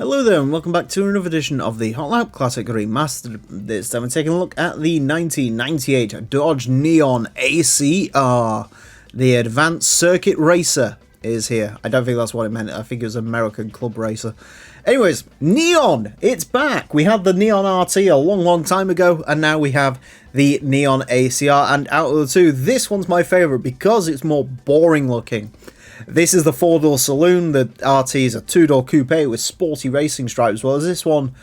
Hello there and welcome back to another edition of the Hot Lap Classic Remastered. This time we're taking a look at the 1998 Dodge Neon ACR. The Advanced Circuit Racer is here. I don't think that's what it meant. I think it was American Club Racer. Anyways, Neon! It's back! We had the Neon RT a long time ago, and now we have the Neon ACR. And out of the two, this one's my favourite because it's more boring looking. This is the 4-door saloon. The RT is a 2-door coupe with sporty racing stripes, whereas this one,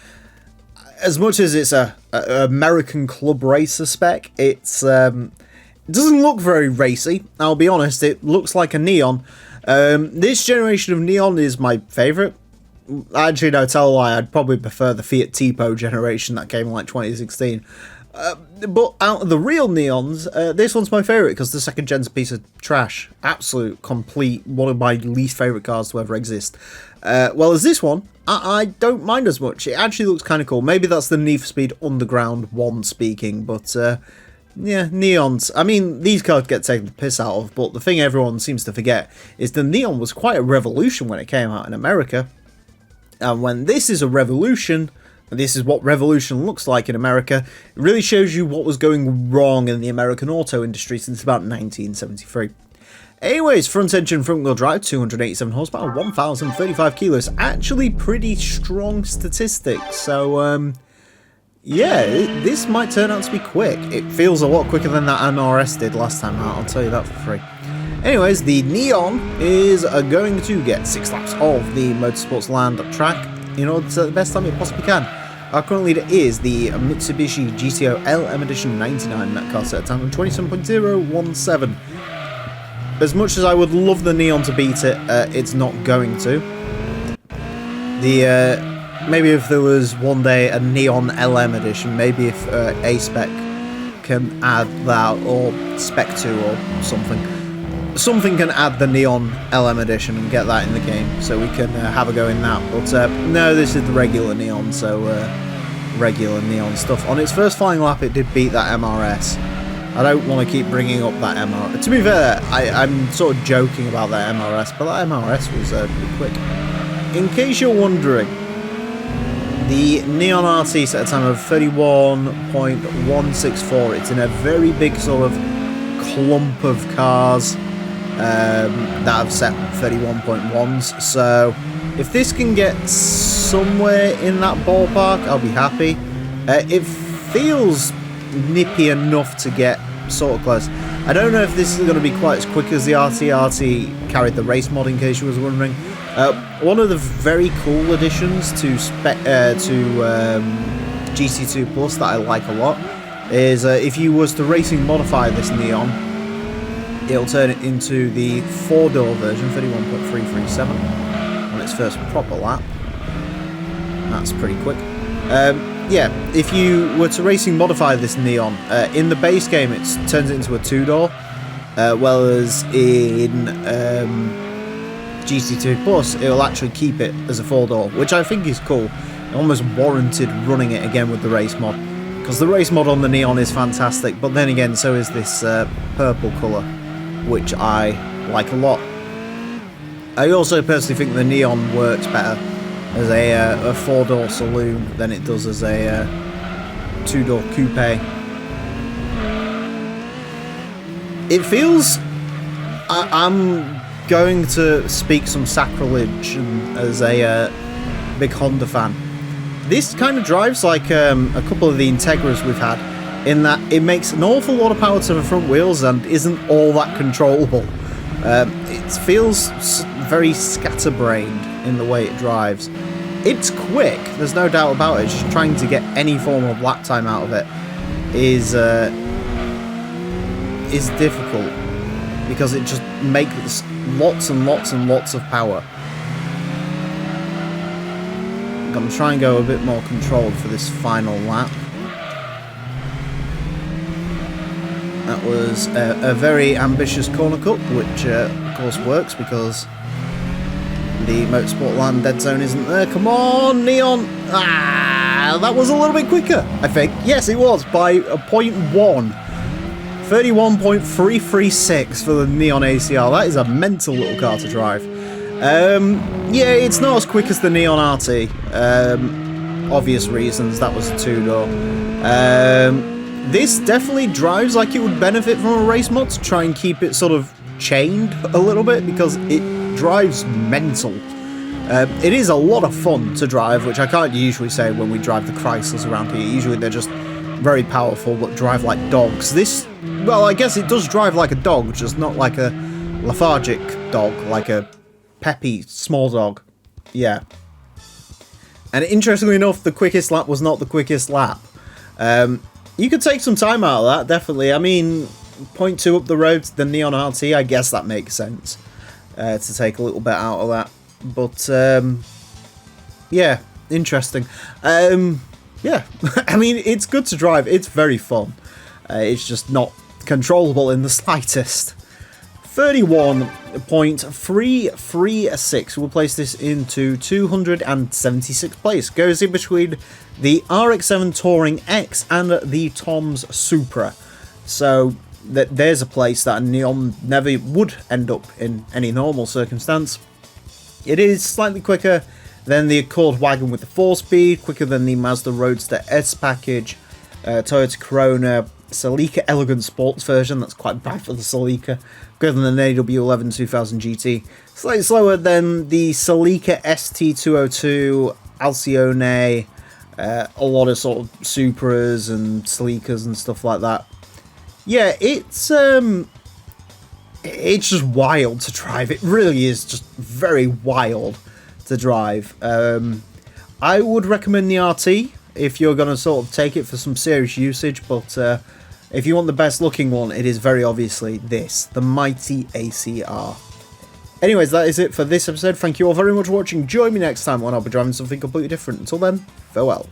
as much as it's a American Club Racer spec, it doesn't look very racy. I'll be honest, it looks like a Neon. This generation of Neon is my favourite. Actually, no, tell a lie, I'd probably prefer the Fiat Tipo generation that came in like 2016. But out of the real Neons, this one's my favourite because the second gen's a piece of trash. Absolute, complete, one of my least favourite cars to ever exist. Well, as this one, I don't mind as much. It actually looks kind of cool. Maybe that's the Need for Speed Underground 1 speaking, but yeah, Neons. I mean, these cars get taken the piss out of, but the thing everyone seems to forget is the Neon was quite a revolution when it came out in America. And when this is a revolution, and this is what revolution looks like in America, it really shows you what was going wrong in the American auto industry since about 1973. Anyways, front engine, front wheel drive, 287 horsepower, 1,035 kilos. Actually pretty strong statistics. So, yeah, this might turn out to be quick. It feels a lot quicker than that MRS did last time out, I'll tell you that for free. Anyways, the Neon is going to get 6 laps of the Motorsports Land track in order to the best time it possibly can. Our current leader is the Mitsubishi GTO LM Edition 99. That car set a time of 27.017. As much as I would love the Neon to beat it, it's not going to. Maybe if there was one day a Neon LM Edition, maybe if A-Spec can add that, or Spec 2 or something. Something can add the Neon LM Edition and get that in the game, so we can have a go in that. But no, this is the regular Neon, so regular Neon stuff. On its first flying lap, it did beat that MRS. I don't want to keep bringing up that MRS. To be fair, I'm sort of joking about that MRS, but that MRS was pretty quick. In case you're wondering, the Neon RT set a time of 31.164. It's in a very big sort of clump of cars that have set 31.1s, so if this can get somewhere in that ballpark, I'll be happy. It feels nippy enough to get sort of close. I don't know if this is going to be quite as quick as the RT. RT carried the race mod, in case you was wondering. One of the very cool additions to GT2 Plus that I like a lot is if you was to racing modify this Neon, it'll turn it into the 4-door version, 31.337, on its first proper lap. That's pretty quick. Yeah, if you were to racing modify this Neon, in the base game it turns it into a 2-door, whereas in GT2 Plus it'll actually keep it as a 4-door, which I think is cool. It almost warranted running it again with the race mod, because the race mod on the Neon is fantastic, but then again so is this purple colour, which I like a lot. I also personally think the Neon works better as a 4-door saloon than it does as a 2-door coupe. It feels... I'm going to speak some sacrilege as a big Honda fan. This kind of drives like a couple of the Integras we've had, in that it makes an awful lot of power to the front wheels and isn't all that controllable. It feels very scatterbrained in the way it drives. It's quick, there's no doubt about it. Just trying to get any form of lap time out of it is difficult, because it just makes lots and lots and lots of power. I'm going to try and go a bit more controlled for this final lap. That was a very ambitious corner cut, which of course works because the Motorsport Land dead zone isn't there. Come on, Neon! Ah, that was a little bit quicker, I think. Yes, it was, by a 0.1. 31.336 for the Neon ACR. That is a mental little car to drive. Yeah, it's not as quick as the Neon RT. Obvious reasons, that was a two-door. This definitely drives like it would benefit from a race mod to try and keep it sort of chained a little bit, because it drives mental. It is a lot of fun to drive, which I can't usually say when we drive the Chryslers around here. Usually they're just very powerful but drive like dogs. This, well, I guess it does drive like a dog, just not like a lethargic dog, like a peppy small dog. Yeah. And interestingly enough, the quickest lap was not the quickest lap. You could take some time out of that, definitely. I mean, 0.2 up the road to the Neon RT, I guess that makes sense. To take a little bit out of that. But, yeah, interesting. Yeah, I mean, it's good to drive. It's very fun. It's just not controllable in the slightest. 31.336. We'll place this into 276th place. Goes in between the RX-7 Touring X and the Tom's Supra. So there's a place that a Neon never would end up in any normal circumstance. It is slightly quicker than the Accord Wagon with the 4-speed, quicker than the Mazda Roadster S package, Toyota Corona, Celica Elegant Sports version, that's quite bad for the Celica, quicker than the AW11 2000 GT, slightly slower than the Celica ST202, Alcione, a lot of sort of Supras and Celicas and stuff like that. Yeah, it's just wild to drive. It really is just very wild to drive. I would recommend the RT if you're going to sort of take it for some serious usage, but if you want the best looking one, it is very obviously this, the mighty ACR. Anyways, that is it for this episode. Thank you all very much for watching. Join me next time when I'll be driving something completely different. Until then, farewell.